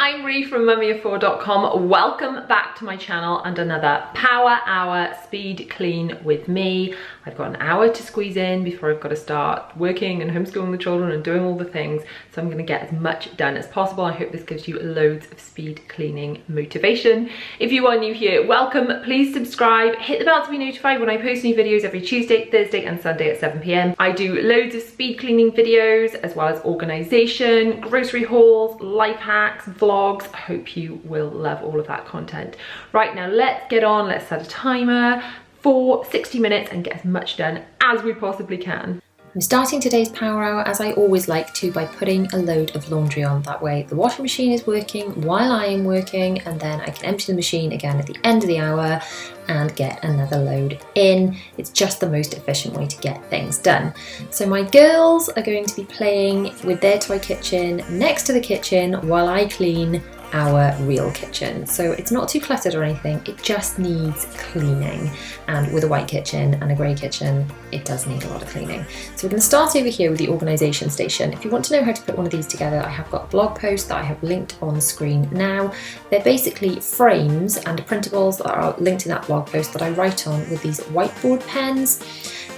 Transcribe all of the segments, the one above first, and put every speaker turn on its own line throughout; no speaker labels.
I'm Ree from mummyoffour.com. Welcome back to my channel and another Power Hour Speed Clean with me. I've got an hour to squeeze in before I've got to start working and homeschooling the children and doing all the things. So I'm going to get as much done as possible. I hope this gives you loads of speed cleaning motivation. If you are new here, welcome. Please subscribe, hit the bell to be notified when I post new videos every Tuesday, Thursday and Sunday at 7 PM. I do loads of speed cleaning videos as well as organisation, grocery hauls, life hacks, vlogs. I hope you will love all of that content. Right, now let's get on. Let's set a timer for 60 minutes and get as much done as we possibly can. I'm starting today's power hour, as I always like to, by putting a load of laundry on. That way the washing machine is working while I am working, and then I can empty the machine again at the end of the hour and get another load in. It's just the most efficient way to get things done. So my girls are going to be playing with their toy kitchen next to the kitchen while I clean our real kitchen. So it's not too cluttered or anything, it just needs cleaning. And with a white kitchen and a grey kitchen, it does need a lot of cleaning. So we're going to start over here with the organisation station. If you want to know how to put one of these together, I have got a blog post that I have linked on the screen now. They're basically frames and printables that are linked in that blog post that I write on with these whiteboard pens.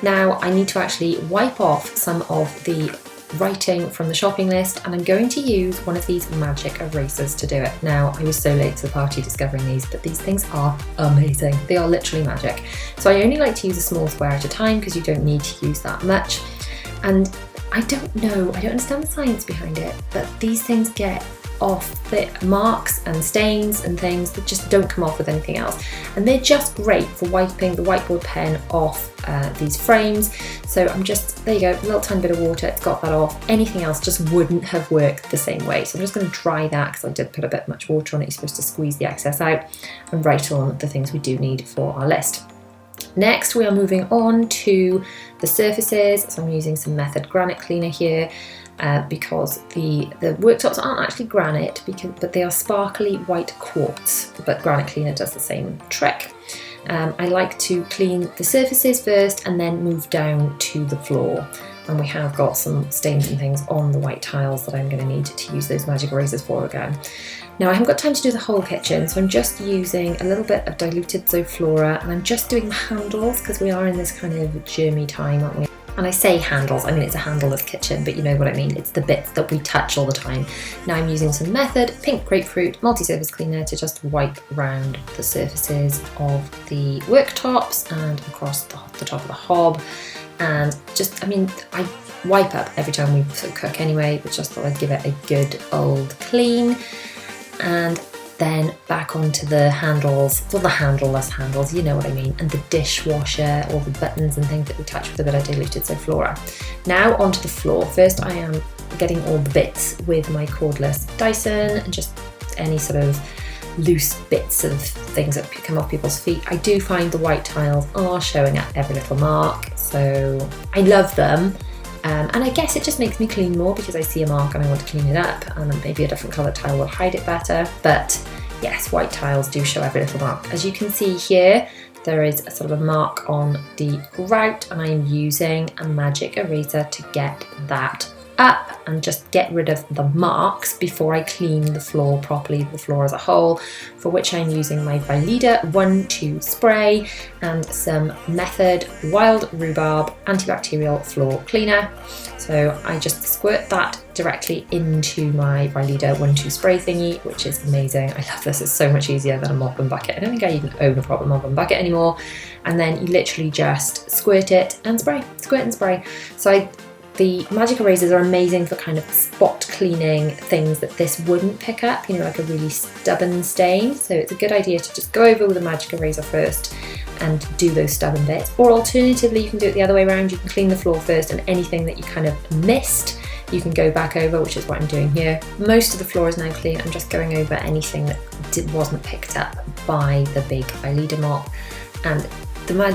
Now I need to actually wipe off some of the writing from the shopping list, and I'm going to use one of these magic erasers to do it. Now, I was so late to the party discovering these, but these things are amazing. They are literally magic. So I only like to use a small square at a time because you don't need to use that much. And I don't understand the science behind it, but these things get off the marks and stains and things that just don't come off with anything else, and they're just great for wiping the whiteboard pen off these frames. So I'm just, there you go, a little tiny bit of water, it's got that off. Anything else just wouldn't have worked the same way. So I'm just going to dry that because I did put a bit much water on it. You're supposed to squeeze the excess out, and write on the things we do need for our list. Next, we are moving on to the surfaces. So I'm using some Method granite cleaner here. Because the worktops aren't actually granite, but they are sparkly white quartz, but granite cleaner does the same trick. I like to clean the surfaces first and then move down to the floor. And we have got some stains and things on the white tiles that I'm going to need to use those magic erasers for again. Now I haven't got time to do the whole kitchen, so I'm just using a little bit of diluted zoflora, and I'm just doing the handles because we are in this kind of germy time, aren't we? And I say handles, I mean it's a handleless kitchen, but you know what I mean, it's the bits that we touch all the time. Now I'm using some Method pink grapefruit multi-surface cleaner to just wipe around the surfaces of the worktops and across the top of the hob. And just, I mean, I wipe up every time we sort of cook anyway, but just thought I'd give it a good old clean. And then back onto the handles, well, the handleless handles, you know what I mean, and the dishwasher, all the buttons and things that we touch with a bit of diluted zoflora. Now onto the floor. First I am getting all the bits with my cordless Dyson, and just any sort of loose bits of things that come off people's feet. I do find the white tiles are showing up every little mark, so I love them. And I guess it just makes me clean more because I see a mark and I want to clean it up, and maybe a different colour tile will hide it better. But yes, white tiles do show every little mark. As you can see here, there is a sort of a mark on the grout, and I'm using a magic eraser to get that up and just get rid of the marks before I clean the floor properly, the floor as a whole, for which I'm using my Veleda 1-2 spray and some Method Wild Rhubarb antibacterial floor cleaner. So I just squirt that directly into my Veleda 1-2 spray thingy, which is amazing. I love this, it's so much easier than a mop and bucket. I don't think I even own a proper mop and bucket anymore. And then you literally just squirt it and spray, squirt and spray. So the magic erasers are amazing for kind of spot cleaning things that this wouldn't pick up, you know, like a really stubborn stain. So it's a good idea to just go over with a magic eraser first and do those stubborn bits. Or alternatively, you can do it the other way around. You can clean the floor first, and anything that you kind of missed, you can go back over, which is what I'm doing here. Most of the floor is now clean. I'm just going over anything that wasn't picked up by the big Veleda mop. And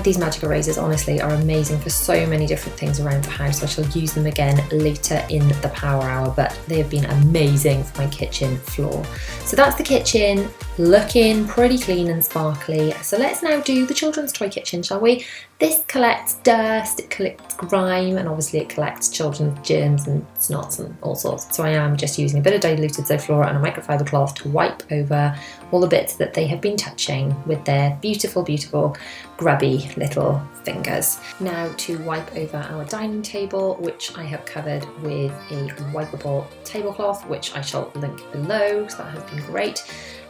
these magic erasers honestly are amazing for so many different things around the house. I shall use them again later in the power hour, but they have been amazing for my kitchen floor. So that's the kitchen
looking pretty clean and sparkly. So let's now do the children's toy kitchen, shall we? This collects dust, it collects grime, and obviously it collects children's germs and snots and all sorts. So I am just using a bit of diluted zoflora and a microfiber cloth to wipe over all the bits that they have been touching with their beautiful, beautiful, grubby little fingers. Now to wipe over our dining table, which I have covered with a wipeable tablecloth, which I shall link below, so that has been great.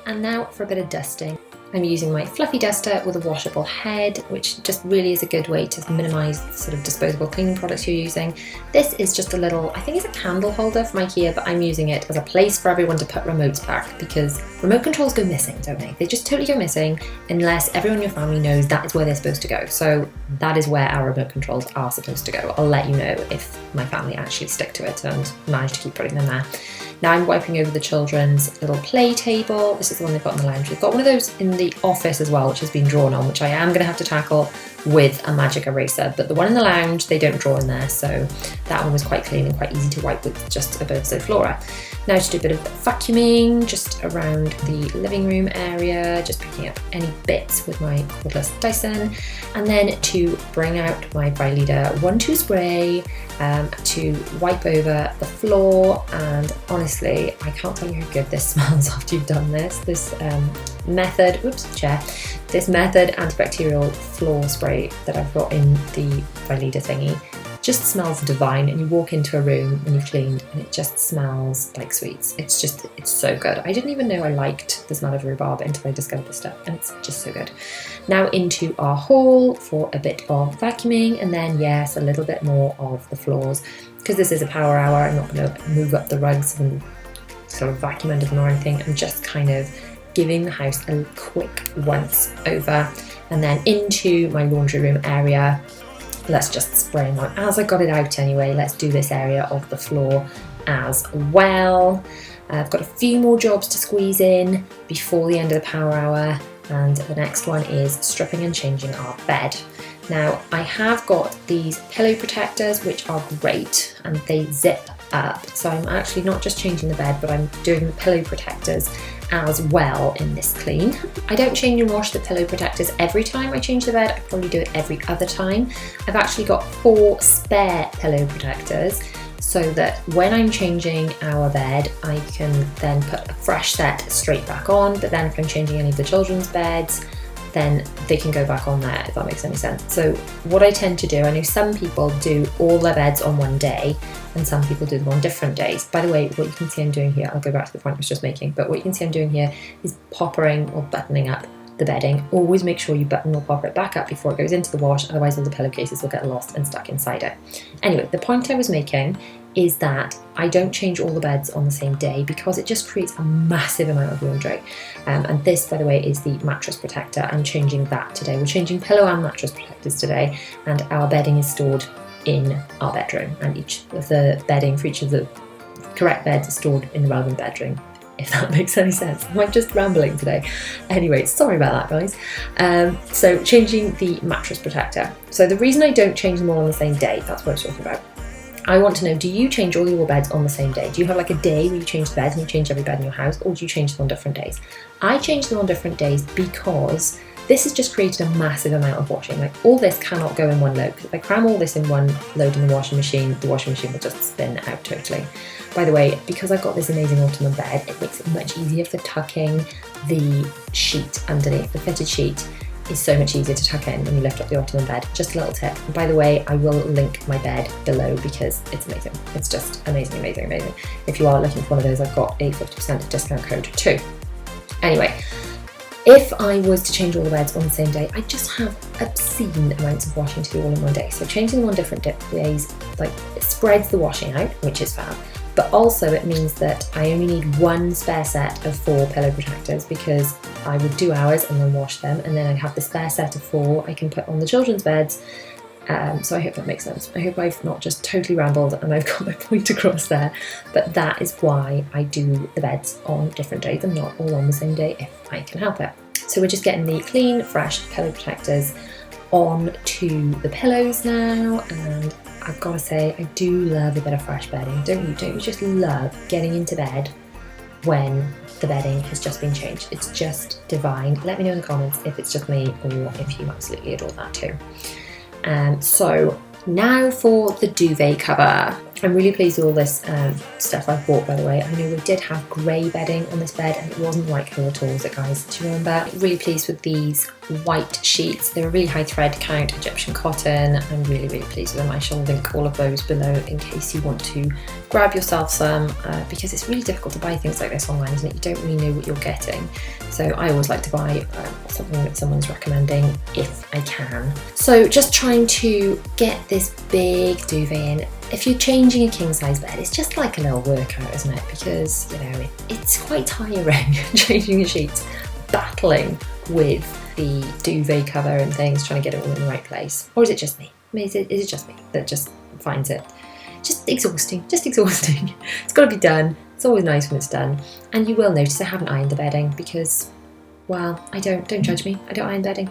And now for a bit of dusting. I'm using my fluffy duster with a washable head, which just really is a good way to minimise the sort of disposable cleaning products you're using. This is just a little, I think it's a candle holder from IKEA, but I'm using it as a place for everyone to put remotes back, because remote controls go missing, don't they? They just totally go missing unless everyone in your family knows that is where they're supposed to go. So that is where our remote controls are supposed to go. I'll let you know if my family actually stick to it and manage to keep putting them there. Now I'm wiping over the children's little play table. This is the one they've got in the lounge. We've got one of those in the office as well, which has been drawn on, which I am going to have to tackle with a magic eraser. But the one in the lounge, they don't draw in there, so that one was quite clean and quite easy to wipe with just a bit of zoflora. Now to do a bit of vacuuming just around the living room area, just picking up any bits with my cordless Dyson, and then to bring out my by leader 1-2 spray to wipe over the floor. And honestly, I can't tell you how good this smells after you've done this. This method antibacterial floor spray that I've got in the by leader thingy just smells divine, and you walk into a room when you've cleaned and it just smells like sweets. It's so good. I didn't even know I liked the smell of rhubarb until I discovered this stuff, and it's just so good. Now into our hall for a bit of vacuuming, and then yes, a little bit more of the floors, because this is a power hour. I'm not going to move up the rugs and sort of vacuum under them or anything. I'm just kind of giving the house a quick once over, and then into my laundry room area. Let's just spray them on. As I got it out anyway, let's do this area of the floor as well. I've got a few more jobs to squeeze in before the end of the power hour, and the next one is stripping and changing our bed. Now I have got these pillow protectors, which are great, and they zip up. So I'm actually not just changing the bed, but I'm doing the pillow protectors as well in this clean. I don't change and wash the pillow protectors every time I change the bed. I probably do it every other time. I've actually got 4 spare pillow protectors, so that when I'm changing our bed, I can then put a fresh set straight back on. But then if I'm changing any of the children's beds, then they can go back on there, if that makes any sense. So what I tend to do, I know some people do all their beds on one day, and some people do them on different days. By the way, what you can see I'm doing here, I'll go back to the point I was just making, but what you can see I'm doing here is poppering or buttoning up the bedding. Always make sure you button or popper it back up before it goes into the wash, otherwise all the pillowcases will get lost and stuck inside it. Anyway, the point I was making is that I don't change all the beds on the same day, because it just creates a massive amount of laundry. And this, by the way, is the mattress protector. I'm changing that today. We're changing pillow and mattress protectors today, and our bedding is stored in our bedroom, and each of the bedding for each of the correct beds is stored in the relevant bedroom, if that makes any sense. Am I just rambling today? Anyway, sorry about that, guys. So changing the mattress protector. So the reason I don't change them all on the same day, that's what I was talking about. I want to know, do you change all your beds on the same day? Do you have like a day where you change the beds and you change every bed in your house, or do you change them on different days? I change them on different days because this has just created a massive amount of washing. Like, all this cannot go in one load. If I cram all this in one load in the washing machine will just spin out totally. By the way, because I've got this amazing ottoman bed, it makes it much easier for tucking the sheet underneath. The fitted sheet is so much easier to tuck in when you lift up the ottoman bed. Just a little tip. And by the way, I will link my bed below because it's amazing. It's just amazing, amazing, amazing. If you are looking for one of those, I've got a 50% discount code too. Anyway, if I was to change all the beds on the same day, I just have obscene amounts of washing to do all in one day. So changing them on different days, like, it spreads the washing out, which is fab. But also it means that I only need 1 spare set of 4 pillow protectors, because I would do ours and then wash them, and then I have the spare set of 4 I can put on the children's beds. So I hope that makes sense. I hope I've not just totally rambled and I've got my point across there. But that is why I do the beds on different days and not all on the same day if I can help it. So we're just getting the clean, fresh pillow protectors on to the pillows now, and I've got to say, I do love a bit of fresh bedding, don't you? Don't you just love getting into bed when the bedding has just been changed. It's just divine. Let me know in the comments if it's just me or if you absolutely adore that too. So now for the duvet cover. I'm really pleased with all this stuff I've bought, by the way. I know we did have grey bedding on this bed and it wasn't like her at all, was it, guys? Do you remember? Really pleased with these white sheets. They're a really high thread count Egyptian cotton. I'm really, really pleased with them. I shall link all of those below in case you want to grab yourself some, because it's really difficult to buy things like this online, isn't it? You don't really know what you're getting. So I always like to buy something that someone's recommending if I can. So just trying to get this big duvet in. If you're changing a king size bed, it's just like a little workout, isn't it? Because, you know, it's quite tiring changing the sheets, battling with the duvet cover and things, trying to get it all in the right place. Or is it just me? Is it just me that just finds it just exhausting, It's got to be done. It's always nice when it's done. And you will notice I haven't ironed the bedding because, well, don't judge me. I don't iron bedding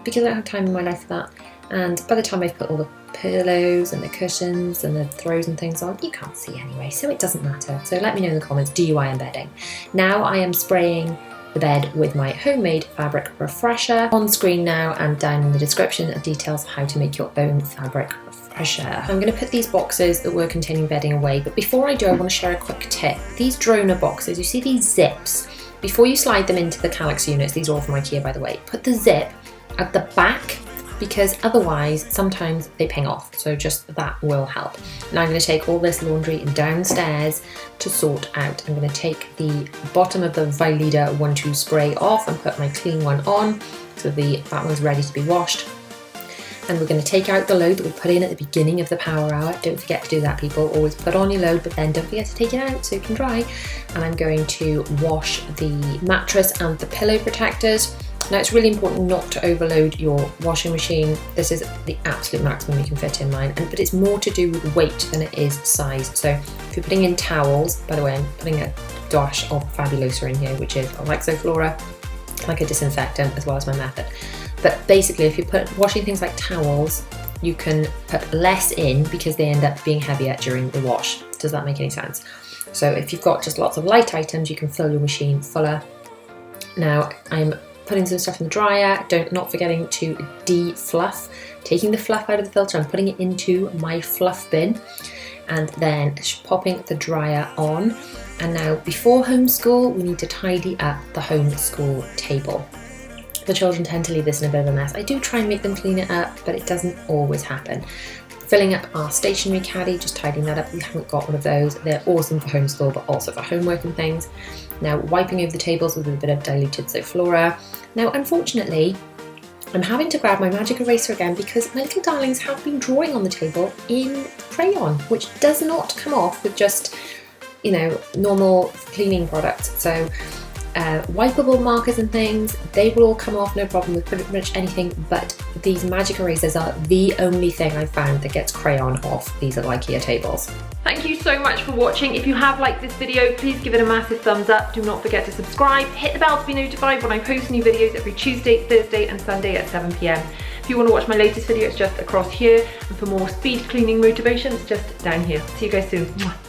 because I don't have time in my life for that. And by the time I've put all the pillows and the cushions and the throws and things on, you can't see anyway, so it doesn't matter. So let me know in the comments, do you iron bedding? Now I am spraying the bed with my homemade fabric refresher. On screen now and down in the description are details of how to make your own fabric refresher. I'm going to put these boxes that were containing bedding away, but before I do, I want to share a quick tip. These Drona boxes, you see these zips, before you slide them into the kallax units, these are all from IKEA by the way, put the zip at the back, because otherwise sometimes they ping off, so just that will help. Now I'm going to take all this laundry downstairs to sort out. I'm going to take the bottom of the Veleda 1-2 spray off and put my clean one on, so that one's ready to be washed. And we're going to take out the load that we put in at the beginning of the power hour. Don't forget to do that, people. Always put on your load, but then don't forget to take it out so it can dry. And I'm going to wash the mattress and the pillow protectors. Now it's really important not to overload your washing machine. This is the absolute maximum you can fit in mine, but it's more to do with weight than it is size. So if you're putting in towels, by the way, I'm putting a dash of Fabulosa in here, which is like zoflora, like a disinfectant as well as my method. But basically if you're washing things like towels, you can put less in because they end up being heavier during the wash. Does that make any sense? So if you've got just lots of light items, you can fill your machine fuller. Now I'm putting some stuff in the dryer, not forgetting to de-fluff, taking the fluff out of the filter and putting it into my fluff bin, and then popping the dryer on. And now before homeschool, we need to tidy up the homeschool table. The children tend to leave this in a bit of a mess. I do try and make them clean it up, but it doesn't always happen. Filling up our stationery caddy, just tidying that up. We haven't got one of those. They're awesome for homeschool, but also for homework and things. Now wiping over the tables with a bit of diluted zoflora. Now unfortunately, I'm having to grab my magic eraser again because my little darlings have been drawing on the table in crayon, which does not come off with just, you know, normal cleaning products. So wipeable markers and things, they will all come off, no problem with pretty much anything, but these magic erasers are the only thing I've found that gets crayon off these little IKEA tables.
Thank you so much for watching. If you have liked this video, please give it a massive thumbs up. Do not forget to subscribe. Hit the bell to be notified when I post new videos every Tuesday, Thursday and Sunday at 7 PM. If you want to watch my latest video, it's just across here. And for more speed cleaning motivation, it's just down here. See you guys soon. Mwah.